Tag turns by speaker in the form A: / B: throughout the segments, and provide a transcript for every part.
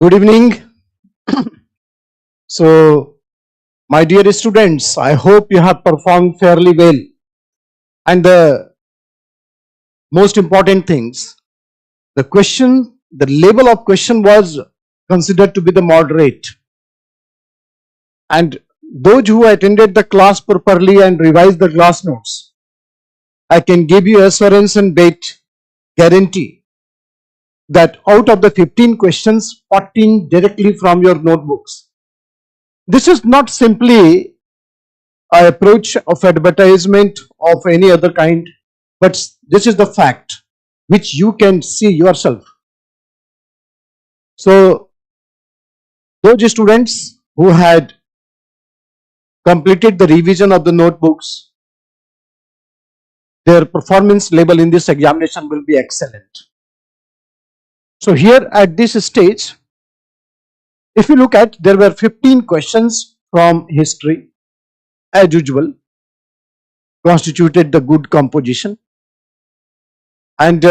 A: Good evening. So, my dear students, I hope you have performed fairly well. And the most important things, the level of question was considered to be the moderate. And those who attended the class properly and revised the class notes, I can give you assurance and guarantee that out of the 15 questions, 14 directly from your notebooks. This is not simply an approach of advertisement of any other kind, but this is the fact which you can see yourself. So, those students who had completed the revision of the notebooks, their performance level in this examination will be excellent. So here at this stage, if you look at, there were 15 questions from history, as usual, constituted the good composition, and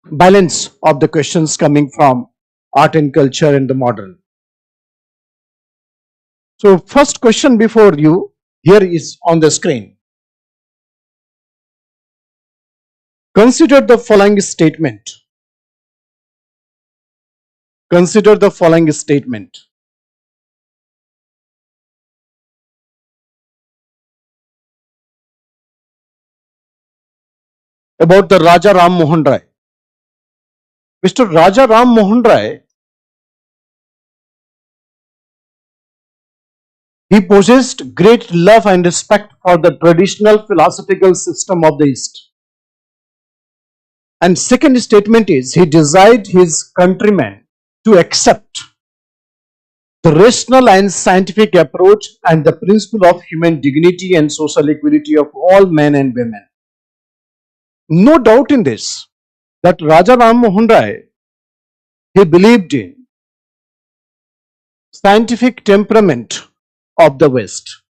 A: balance of the questions coming from art and culture and the modern. So first question before you here is on the screen. Consider the following statement. Consider the following statement. About the Raja Ram Mohan Roy. Mr. Raja Ram Mohan Roy, he possessed great love and respect for the traditional philosophical system of the East. And second statement is, he desired his countrymen to accept the rational and scientific approach and the principle of human dignity and social equality of all men and women. No doubt in this, that Raja Ram Mohan Roy, he believed in scientific temperament of the West.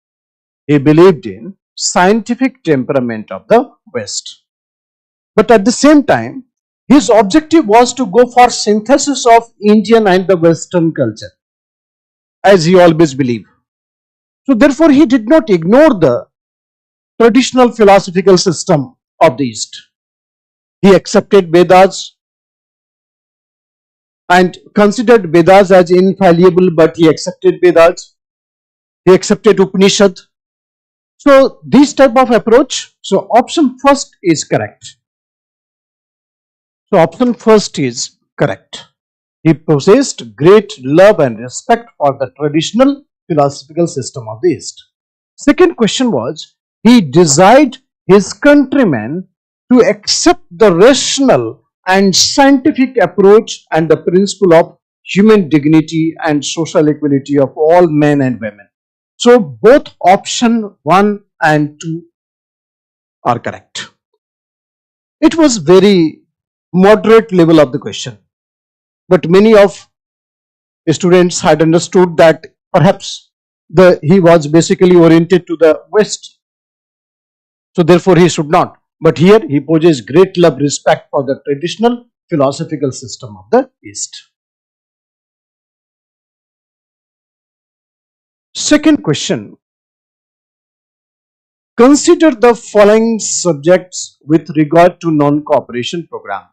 A: He believed in scientific temperament of the West. But at the same time, his objective was to go for synthesis of Indian and the Western culture, as he always believed. So therefore, he did not ignore the traditional philosophical system of the East. He accepted Vedas and considered Vedas as infallible, but he accepted Vedas. He accepted Upanishad. So this type of approach, so option first is correct. So option first is correct. He possessed great love and respect for the traditional philosophical system of the East. Second question was, he desired his countrymen to accept the rational and scientific approach and the principle of human dignity and social equality of all men and women. So both option 1 and 2 are correct. It was very moderate level of the question, but many of students had understood that perhaps he was basically oriented to the West, so therefore he should not. But here he possessed great love, respect for the traditional philosophical system of the East. Second question. Consider the following subjects with regard to non-cooperation program.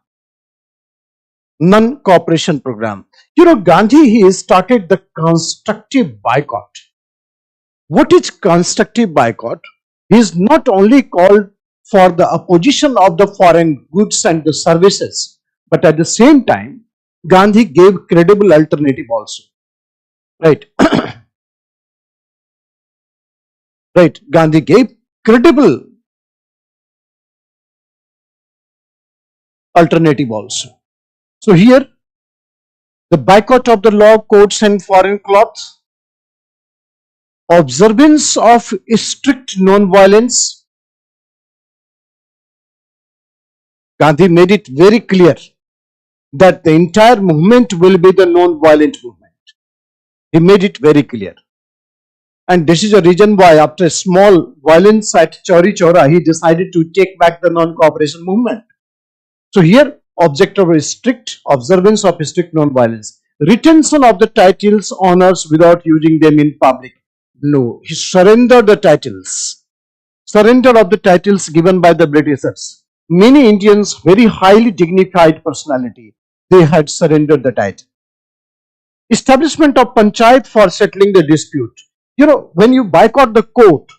A: Non-cooperation program. You know, Gandhi, he started the constructive boycott. What is constructive boycott? He is not only called for the opposition of the foreign goods and the services, but at the same time, Gandhi gave credible alternative also. Right? Right? Gandhi gave credible alternative also. So here, the boycott of the law, codes and foreign cloths, observance of strict non-violence. Gandhi made it very clear that the entire movement will be the non-violent movement. He made it very clear. And this is a reason why after a small violence at Chauri Chaura, he decided to take back the non-cooperation movement. So here, object of strict observance of strict non-violence. Retention of the titles, honors without using them in public. No, he surrendered the titles. Surrender of the titles given by the Britishers. Many Indians, very highly dignified personality, they had surrendered the title. Establishment of panchayat for settling the dispute. You know, when you boycott the court,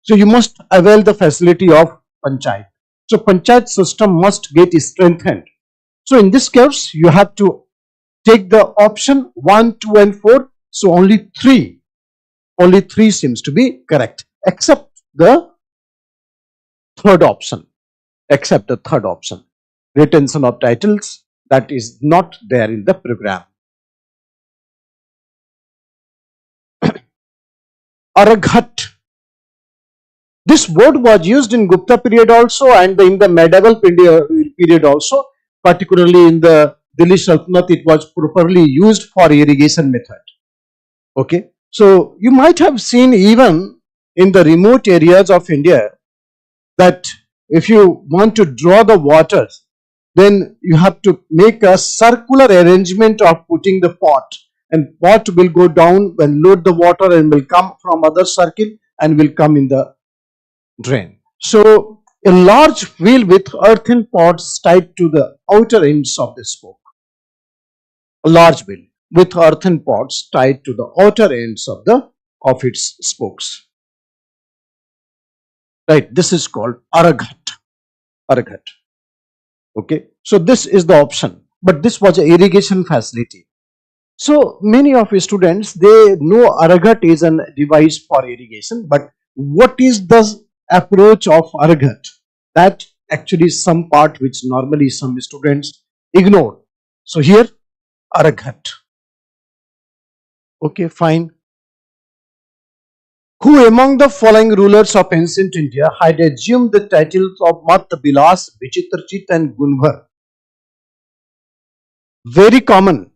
A: so you must avail the facility of panchayat. So panchayat system must get strengthened. So in this case, you have to take the option 1, 2 and 4. So only 3 seems to be correct, except the third option. Except the third option. Retention of titles, that is not there in the program. Araghatta. This word was used in Gupta period also and in the medieval period also, particularly in the Delhi Sultanate, it was properly used for irrigation method. Okay, so you might have seen even in the remote areas of India that if you want to draw the waters, then you have to make a circular arrangement of putting the pot, and pot will go down and load the water and will come from other circle and will come in the drain. So a large wheel with earthen pots tied to the outer ends of the spoke. A large wheel with earthen pots tied to the outer ends of its spokes. Right, this is called Araghatta. Araghatta. Okay, so this is the option, but this was an irrigation facility. So many of your students, they know Araghatta is a device for irrigation, but what is the approach of Araghatta? That actually is some part which normally some students ignore. So here, Araghatta. Okay, fine. Who among the following rulers of ancient India had assumed the titles of Mat, Bilas, Vichitrachit and Gunvar? Very common.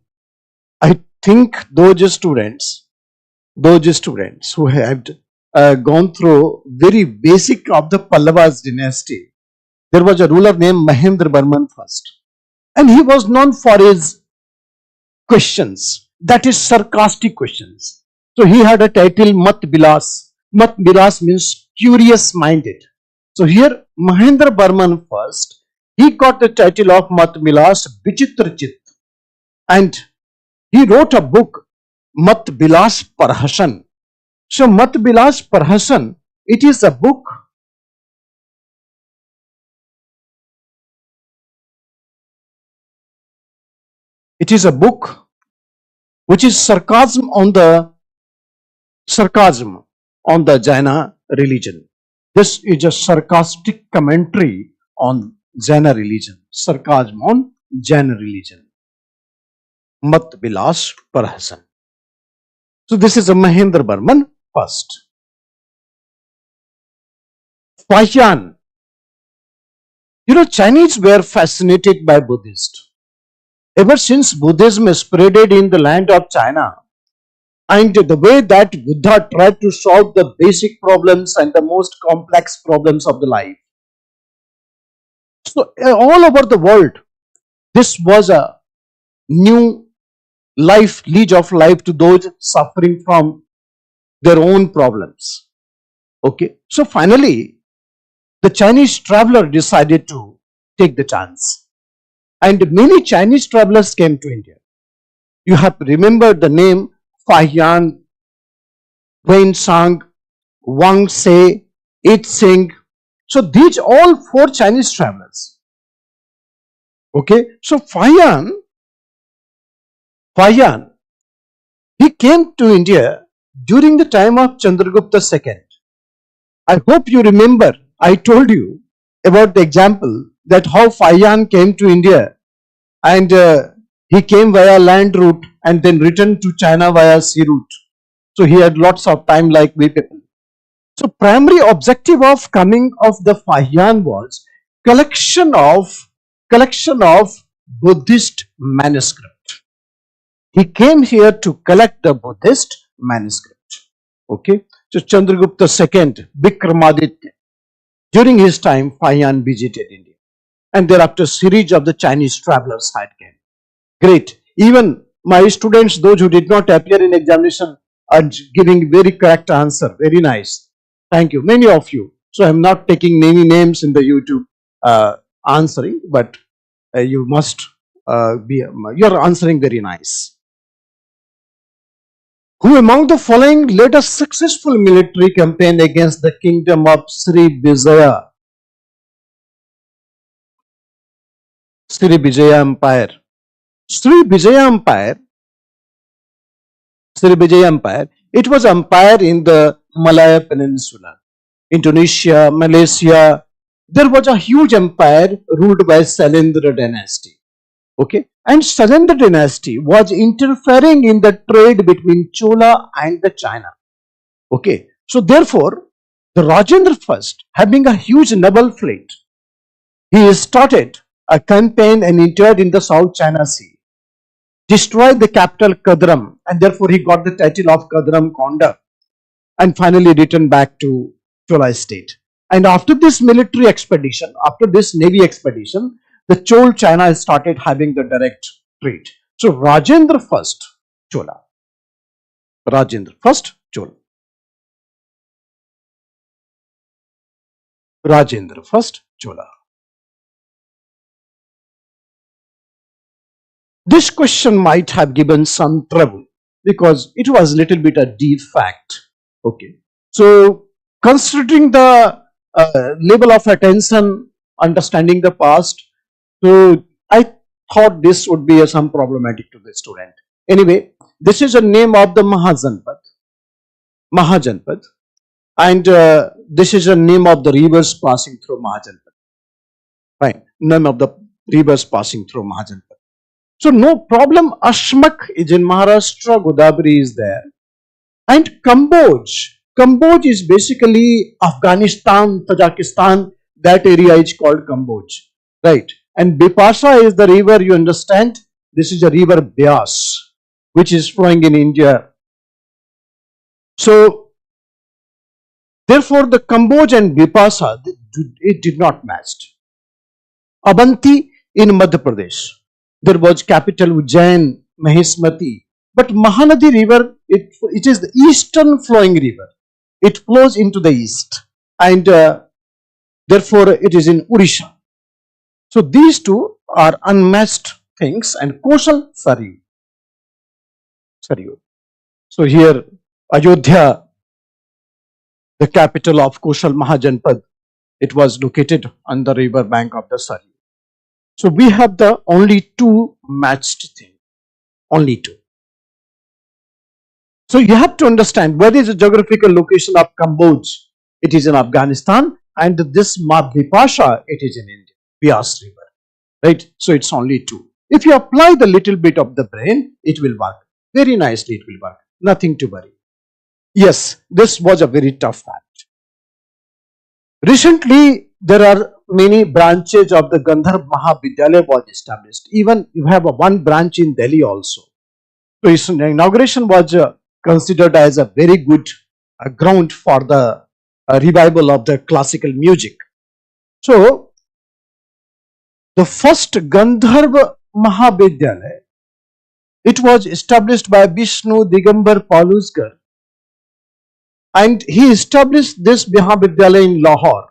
A: I think those students who have gone through very basic of the Pallavas dynasty, there was a ruler named Mahendravarman I, and he was known for his questions, that is sarcastic questions. So he had a title Mat Bilas. Mat Bilas means curious minded. So here Mahendravarman I, he got the title of Mat Bilas Vichitrachit, and he wrote a book Mat Bilas Parhasan. So Mat Bilas Parhasan, it is a book which is sarcasm on the Jaina religion. This is a sarcastic commentary on Jaina religion. Sarcasm on Jaina religion. Mat Bilas Parhasan. So this is a Mahendravarman I. Fa-hien. You know, Chinese were fascinated by Buddhists. Ever since Buddhism spreaded in the land of China, and the way that Buddha tried to solve the basic problems and the most complex problems of the life. So all over the world, this was a new lease of life to those suffering from their own problems. Okay, so finally, the Chinese traveler decided to take the chance, and many Chinese travelers came to India. You have remembered the name Fa-hien, Wen Sang, Wang Se, It Sing. So these all 4 Chinese travelers. Okay, so Fa-hien, he came to India during the time of Chandragupta II. I hope you remember, I told you about the example that how Fa-hien came to India, and he came via land route and then returned to China via sea route. So he had lots of time like we people. So primary objective of coming of the Fa-hien was collection of Buddhist manuscript. He came here to collect the Buddhist manuscript. Okay, so Chandragupta II, Vikramaditya, during his time Fa-hien visited India, and thereafter series of the Chinese travelers had came. Great. Even my students, those who did not appear in examination, are giving very correct answer. Very nice. Thank you. Many of you. So I'm not taking many names in the YouTube answering, but you must you're answering very nice. Who among the following led a successful military campaign against the kingdom of Srivijaya? Srivijaya Empire. Srivijaya Empire, Srivijaya Empire, it was empire in the Malaya Peninsula, Indonesia, Malaysia. There was a huge empire ruled by Sailendra dynasty. Okay, and Sailendra dynasty was interfering in the trade between Chola and the China. Okay, so therefore, the Rajendra first, having a huge naval fleet, he started a campaign and entered in the South China Sea, destroyed the capital Kadram, and therefore he got the title of Kadram Konda, and finally returned back to Chola state. And after this military expedition, after this navy expedition, the Chol China started having the direct trade. So Rajendra first, Chola. Rajendra first, Chola. Rajendra first, Chola. This question might have given some trouble because it was little bit a deep fact. Okay. So considering the level of attention, understanding the past, so I thought this would be some problematic to the student. Anyway, this is a name of the Mahajanpad. Mahajanpad. And this is a name of the rivers passing through Mahajanpad. Fine. Name of the rivers passing through Mahajanpad. So no problem. Ashmak is in Maharashtra, Godavari is there. And Kamboj. Kamboj is basically Afghanistan, Tajikistan, that area is called Kamboj. Right. And Bipasha is the river, you understand. This is a river Beas, which is flowing in India. So, therefore, the Kamboj and Bipasha, it did not match. Abanti in Madhya Pradesh. There was capital Ujjain, Mahesmati. But Mahanadi river, it is the eastern flowing river. It flows into the east. And therefore, it is in Odisha. So, these two are unmatched things. And Koshal, Saryu. So, here, Ayodhya, the capital of Koshal Mahajanpad, it was located on the river bank of the Saryu. So we have the only two matched things, only two. So you have to understand where is the geographical location of Kamboj. It is in Afghanistan, and this Bipasha, it is in India, Beas river, right? So it's only two. If you apply the little bit of the brain, it will work. Very nicely it will work. Nothing to worry. Yes, this was a very tough fact. Recently, there are many branches of the Gandharva Mahavidyalaya was established. Even you have one branch in Delhi also. So its inauguration was considered as a very good ground for the revival of the classical music. So the first Gandharva Mahavidyalaya, it was established by Vishnu Digambar Paluskar, and he established this Mahavidyalaya in Lahore.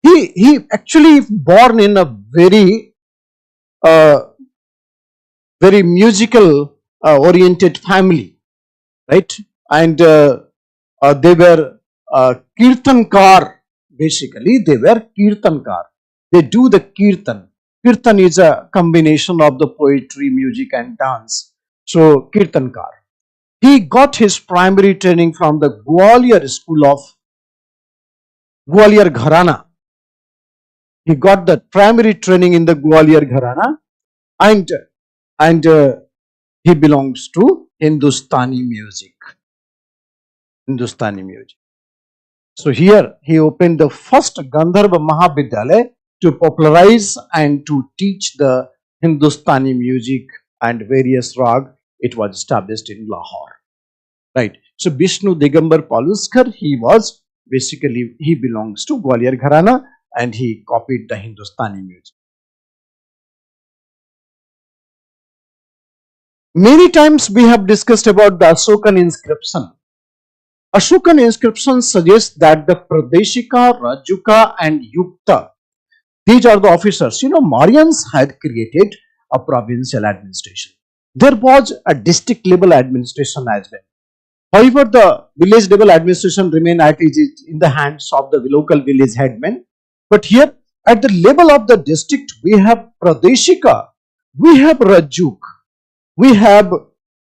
A: He actually born in a very musical oriented family, right? And they were kirtankar. Basically, they were kirtankar. They do the kirtan. Kirtan is a combination of the poetry, music, and dance. So kirtankar. He got his primary training from the Gwalior school of Gwalior Gharana. He got the primary training in the Gwalior Gharana, and he belongs to Hindustani music. Hindustani music. So here he opened the first Gandharva Mahavidyalaya to popularize and to teach the Hindustani music and various rag. It was established in Lahore. Right. So Vishnu Digambar Paluskar, he belongs to Gwalior Gharana, and he copied the Hindustani music. Many times we have discussed about the Ashokan inscription. Ashokan inscription suggests that the Pradeshika, Rajuka and Yukta, these are the officers. Mauryans had created a provincial administration. There was a district level administration as well. However, the village level administration remained in the hands of the local village headmen. But here, at the level of the district, we have Pradeshika, we have Rajuk, we have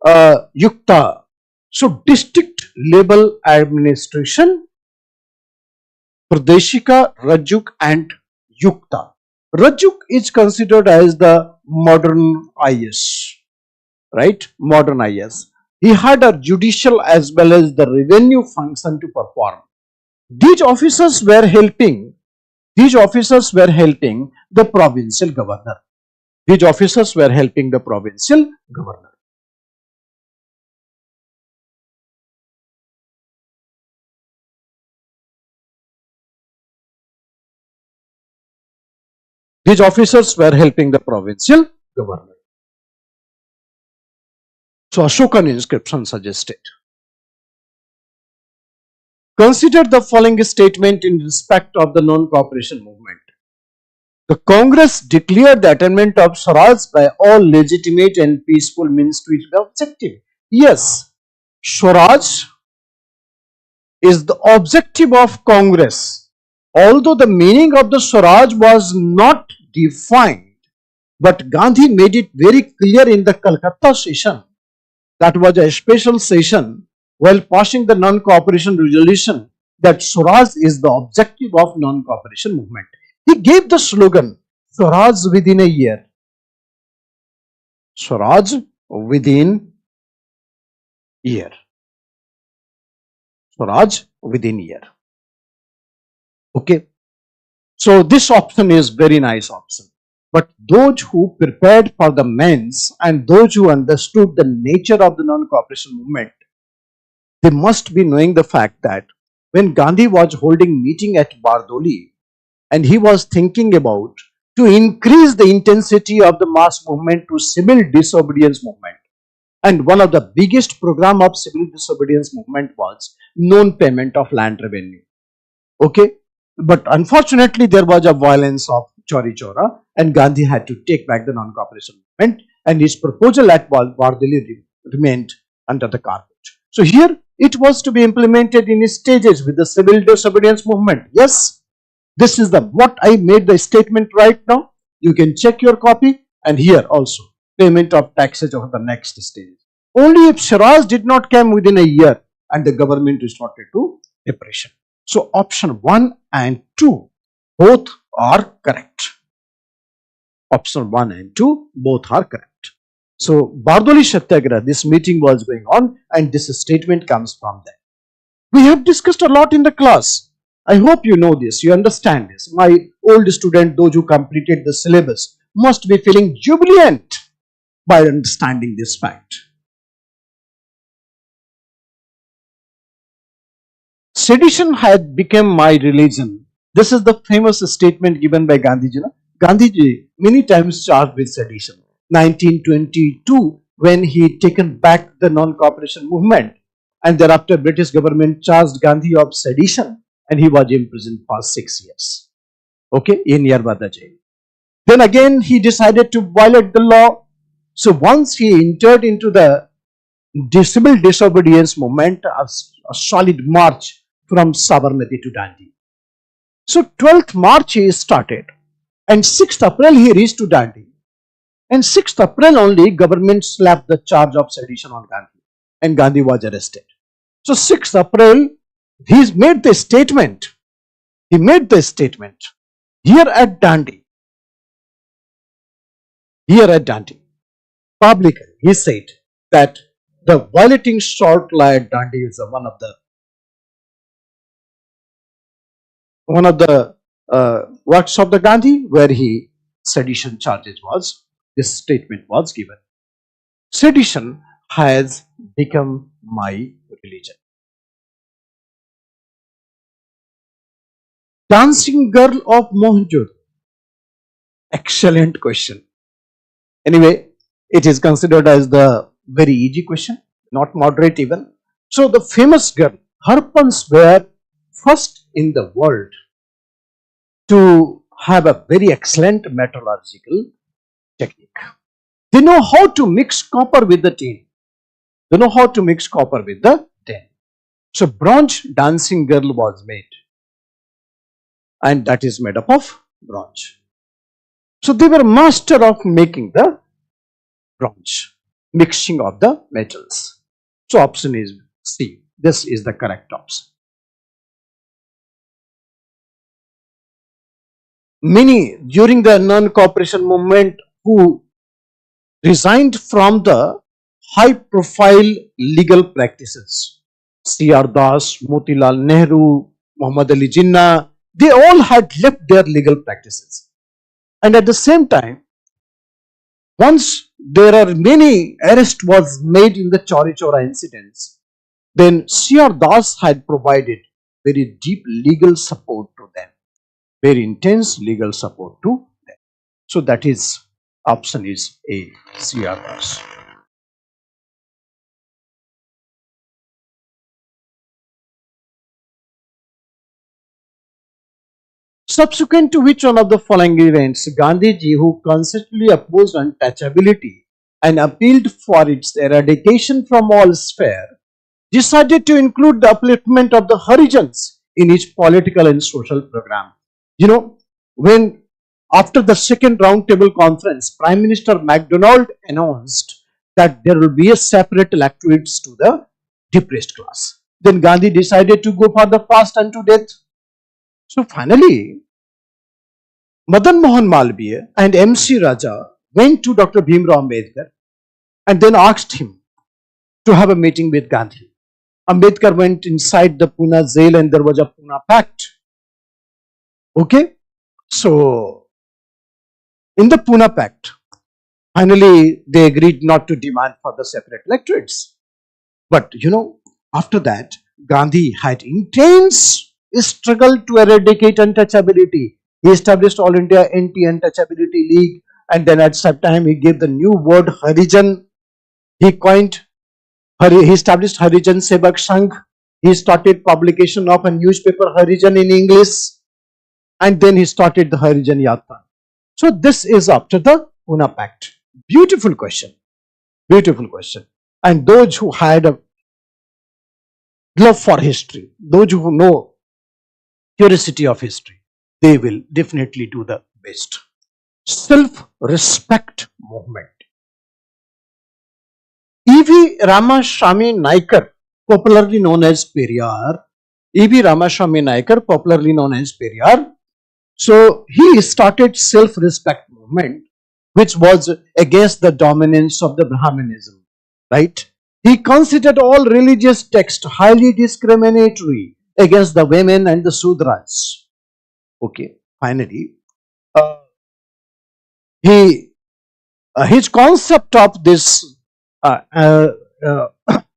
A: Yukta. So, district level administration, Pradeshika, Rajuk and Yukta. Rajuk is considered as the modern IAS, right? Modern IAS. He had a judicial as well as the revenue function to perform. These officers were helping the provincial governor. These officers were helping the provincial governor. These officers were helping the provincial governor. So Ashokan inscription suggested. Consider the following statement in respect of the non-cooperation movement. The Congress declared the attainment of Swaraj by all legitimate and peaceful means to its objective. Yes, Swaraj is the objective of Congress. Although the meaning of the Swaraj was not defined, but Gandhi made it very clear in the Calcutta session. That was a special session while passing the non-cooperation resolution that Swaraj is the objective of non-cooperation movement. He gave the slogan, Swaraj within a year. Swaraj within year. Swaraj within year. Okay. So this option is very nice option. But those who prepared for the mains and those who understood the nature of the non-cooperation movement, they must be knowing the fact that when Gandhi was holding meeting at Bardoli and he was thinking about to increase the intensity of the mass movement to civil disobedience movement, and one of the biggest program of civil disobedience movement was non-payment of land revenue. Okay, but unfortunately there was a violence of Chauri Chaura and Gandhi had to take back the non-cooperation movement and his proposal at Bardoli remained under the carpet. So here it was to be implemented in stages with the civil disobedience movement. Yes, this is what I made the statement right now. You can check your copy, and here also payment of taxes over the next stage. Only if Swaraj did not come within a year and the government resorted to repression. So option 1 and 2 both are correct. Option 1 and 2 both are correct. So Bardoli Satyagraha, this meeting was going on and this statement comes from there. We have discussed a lot in the class. I hope you know this, you understand this. My old student, those who completed the syllabus, must be feeling jubilant by understanding this fact. Sedition had become my religion. This is the famous statement given by Gandhiji. Gandhiji many times charged with sedition. 1922, when he taken back the non-cooperation movement, and thereafter British government charged Gandhi of sedition and he was imprisoned for 6 years. Okay, in Yarbada jail. Then again he decided to violate the law. So once he entered into the civil disobedience movement, a solid march from Sabarmati to Dandi. So 12th March he started and 6th April he reached to Dandi. And 6th April only government slapped the charge of sedition on Gandhi and Gandhi was arrested. So 6th April he made the statement. He made the statement here at Dandi. Here at Dandi. Publicly he said that the violating short lie at Dandi is one of the works of the Gandhi where he sedition charges was, this statement was given. Sedition has become my religion. Dancing girl of Mohenjo-daro. Excellent question. Anyway, it is considered as the very easy question, not moderate even. So the famous girl, her puns were first in the world to have a very excellent metallurgical technique. They know how to mix copper with the tin. They know how to mix copper with the tin. So bronze dancing girl was made, and that is made up of bronze. So they were master of making the bronze, mixing of the metals. So option is C. This is the correct option. Many during the non-cooperation movement who resigned from the high-profile legal practices. C.R. Das, Motilal Nehru, Muhammad Ali Jinnah, they all had left their legal practices. And at the same time, once there are many arrests was made in the Chauri Chaura incidents, then C.R. Das had provided very deep legal support to them, very intense legal support to them. So that is option is A, C.R. Das. Subsequent to which one of the following events, Gandhiji, who constantly opposed untouchability and appealed for its eradication from all sphere, decided to include the upliftment of the Harijans in his political and social program. You know, when after the second roundtable conference, Prime Minister MacDonald announced that there will be a separate electorates to the depressed class. Then Gandhi decided to go for the fast unto death. So finally, Madan Mohan Malviya and M.C. Raja went to Dr. Bhimrao Ambedkar and then asked him to have a meeting with Gandhi. Ambedkar went inside the Poona jail and there was a Poona Pact. Okay, so in the Poona Pact, finally they agreed not to demand for the separate electorates. But you know, after that, Gandhi had intense struggle to eradicate untouchability. He established All India Anti-Untouchability League, and then at some time he gave the new word Harijan. He established Harijan Sevak Sangh. He started publication of a newspaper Harijan in English, and then he started the Harijan Yatra. So this is after the Poona Pact. Beautiful question. Beautiful question. And those who had a love for history, those who know curiosity of history, they will definitely do the best. Self-respect movement. E.V. Ramaswamy Naikar, popularly known as Periyar. E.V. Ramaswamy Naikar, popularly known as Periyar. So he started self-respect movement, which was against the dominance of the Brahmanism, right? He considered all religious texts highly discriminatory against the women and the Sudras. Okay, finally, his concept of this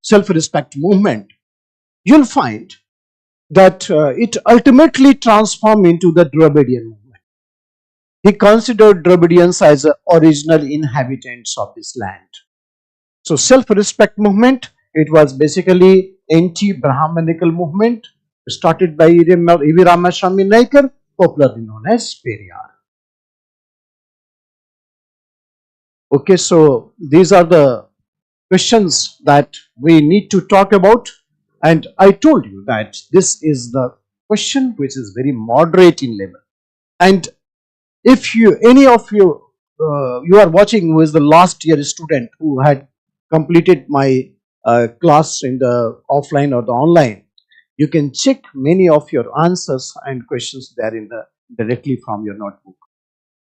A: self-respect movement, you'll find that it ultimately transformed into the Dravidian movement. He considered Dravidians as the original inhabitants of this land. So self-respect movement, it was basically anti-Brahmanical movement started by E.V. Ramaswamy Naikar, popularly known as Periyar. Okay, so these are the questions that we need to talk about, and I told you that this is the question which is very moderate in level. And if any of you are watching who is the last year student who had completed my class in the offline or the online, you can check many of your answers and questions there in the directly from your notebook.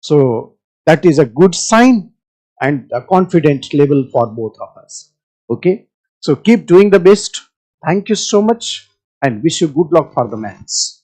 A: So that is a good sign and a confident level for both of us. Okay, so keep doing the best. Thank you so much and wish you good luck for the maths.